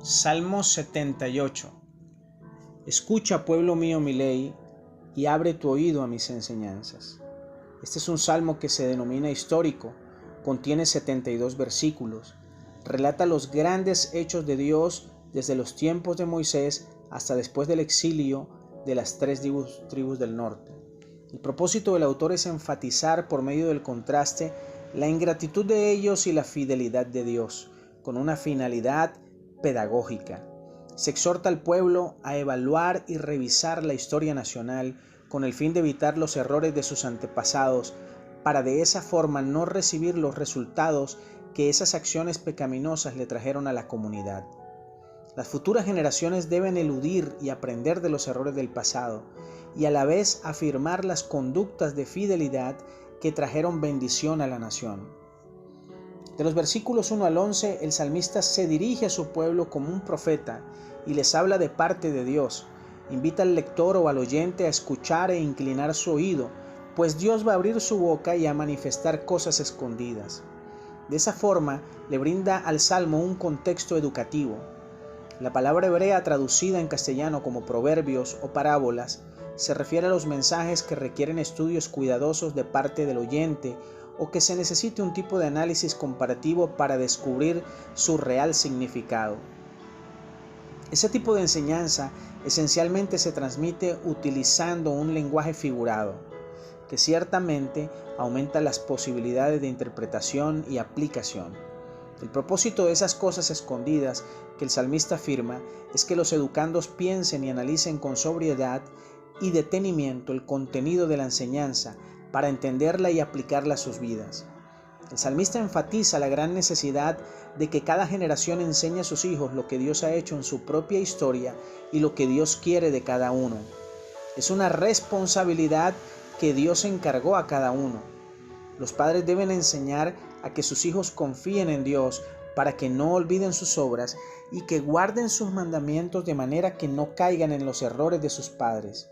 Salmo 78. Escucha, pueblo mío, mi ley, y abre tu oído a mis enseñanzas. Este es un salmo que se denomina histórico, contiene 72 versículos, relata los grandes hechos de Dios desde los tiempos de Moisés hasta después del exilio de las 3 tribus del norte. El propósito del autor es enfatizar por medio del contraste la ingratitud de ellos y la fidelidad de Dios, con una finalidad pedagógica. Se exhorta al pueblo a evaluar y revisar la historia nacional con el fin de evitar los errores de sus antepasados, para de esa forma no recibir los resultados que esas acciones pecaminosas le trajeron a la comunidad. Las futuras generaciones deben eludir y aprender de los errores del pasado y a la vez afirmar las conductas de fidelidad que trajeron bendición a la nación. De los versículos 1 al 11, el salmista se dirige a su pueblo como un profeta y les habla de parte de Dios. Invita al lector o al oyente a escuchar e inclinar su oído, pues Dios va a abrir su boca y a manifestar cosas escondidas. De esa forma, le brinda al salmo un contexto educativo. La palabra hebrea traducida en castellano como proverbios o parábolas se refiere a los mensajes que requieren estudios cuidadosos de parte del oyente o que se necesite un tipo de análisis comparativo para descubrir su real significado. Ese tipo de enseñanza esencialmente se transmite utilizando un lenguaje figurado, que ciertamente aumenta las posibilidades de interpretación y aplicación. El propósito de esas cosas escondidas que el salmista afirma es que los educandos piensen y analicen con sobriedad y detenimiento el contenido de la enseñanza para entenderla y aplicarla a sus vidas. El salmista enfatiza la gran necesidad de que cada generación enseñe a sus hijos lo que Dios ha hecho en su propia historia y lo que Dios quiere de cada uno. Es una responsabilidad que Dios encargó a cada uno. Los padres deben enseñar a que sus hijos confíen en Dios para que no olviden sus obras y que guarden sus mandamientos de manera que no caigan en los errores de sus padres.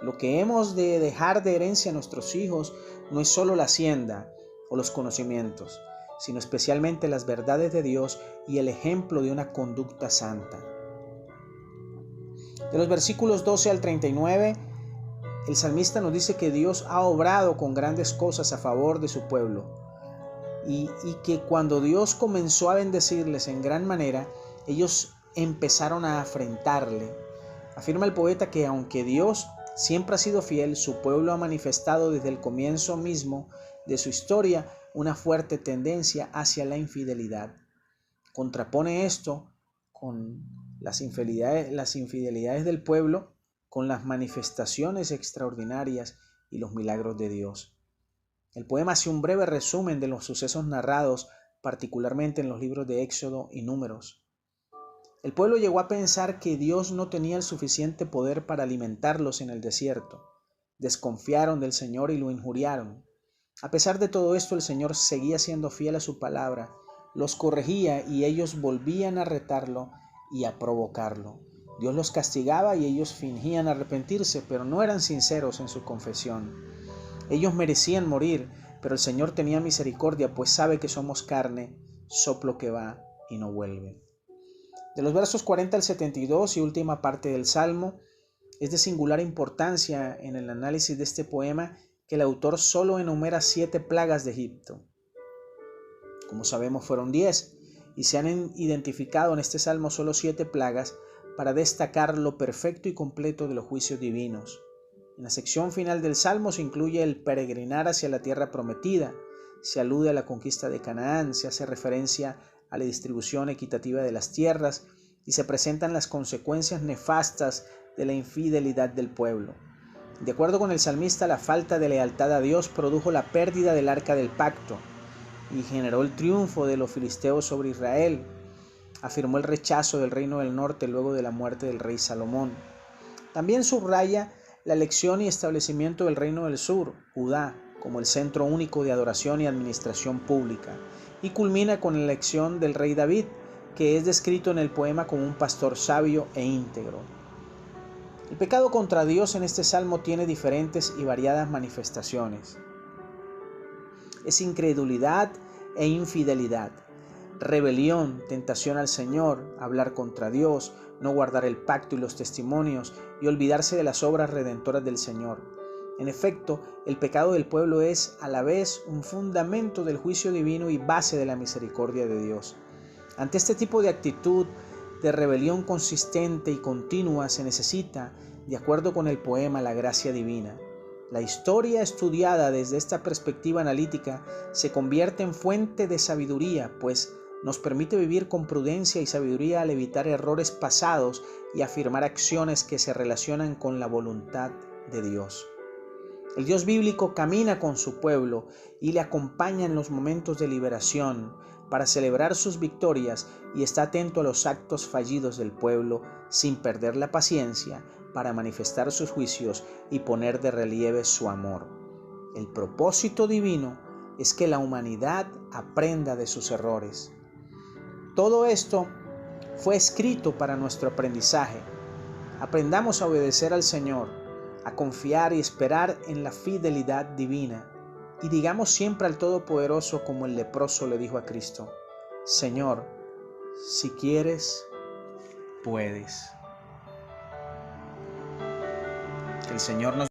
Lo que hemos de dejar de herencia a nuestros hijos no es solo la hacienda o los conocimientos, sino especialmente las verdades de Dios y el ejemplo de una conducta santa. De los versículos 12 al 39, el salmista nos dice que Dios ha obrado con grandes cosas a favor de su pueblo y que cuando Dios comenzó a bendecirles en gran manera, ellos empezaron a afrentarle. Afirma el poeta que aunque Dios siempre ha sido fiel, su pueblo ha manifestado desde el comienzo mismo de su historia una fuerte tendencia hacia la infidelidad. Contrapone esto con las infidelidades del pueblo con las manifestaciones extraordinarias y los milagros de Dios. El poema hace un breve resumen de los sucesos narrados, particularmente en los libros de Éxodo y Números. El pueblo llegó a pensar que Dios no tenía el suficiente poder para alimentarlos en el desierto. Desconfiaron del Señor y lo injuriaron. A pesar de todo esto, el Señor seguía siendo fiel a su palabra, los corregía y ellos volvían a retarlo y a provocarlo. Dios los castigaba y ellos fingían arrepentirse, pero no eran sinceros en su confesión. Ellos merecían morir, pero el Señor tenía misericordia, pues sabe que somos carne, soplo que va y no vuelve. De los versos 40 al 72 y última parte del Salmo, es de singular importancia en el análisis de este poema que el autor solo enumera 7 plagas de Egipto. Como sabemos, fueron 10 y se han identificado en este Salmo solo 7 plagas para destacar lo perfecto y completo de los juicios divinos. En la sección final del Salmo se incluye el peregrinar hacia la tierra prometida, se alude a la conquista de Canaán, se hace referencia a la distribución equitativa de las tierras y se presentan las consecuencias nefastas de la infidelidad del pueblo. De acuerdo con el salmista, la falta de lealtad a Dios produjo la pérdida del arca del pacto y generó el triunfo de los filisteos sobre Israel. Afirmó el rechazo del reino del norte luego de la muerte del rey Salomón. También subraya la elección y establecimiento del reino del sur, Judá, como el centro único de adoración y administración pública, y culmina con la elección del rey David, que es descrito en el poema como un pastor sabio e íntegro. El pecado contra Dios en este salmo tiene diferentes y variadas manifestaciones. Es incredulidad e infidelidad. rebelión, tentación al Señor, hablar contra Dios, no guardar el pacto y los testimonios y olvidarse de las obras redentoras del Señor. En efecto, el pecado del pueblo es a la vez un fundamento del juicio divino y base de la misericordia de Dios. Ante este tipo de actitud de rebelión consistente y continua se necesita, de acuerdo con el poema, la gracia divina. La historia estudiada desde esta perspectiva analítica se convierte en fuente de sabiduría, pues nos permite vivir con prudencia y sabiduría al evitar errores pasados y afirmar acciones que se relacionan con la voluntad de Dios. El Dios bíblico camina con su pueblo y le acompaña en los momentos de liberación para celebrar sus victorias y está atento a los actos fallidos del pueblo sin perder la paciencia para manifestar sus juicios y poner de relieve su amor. El propósito divino es que la humanidad aprenda de sus errores. Todo esto fue escrito para nuestro aprendizaje. Aprendamos a obedecer al Señor, a confiar y esperar en la fidelidad divina. Y digamos siempre al Todopoderoso como el leproso le dijo a Cristo: Señor, si quieres, puedes. Que el Señor nos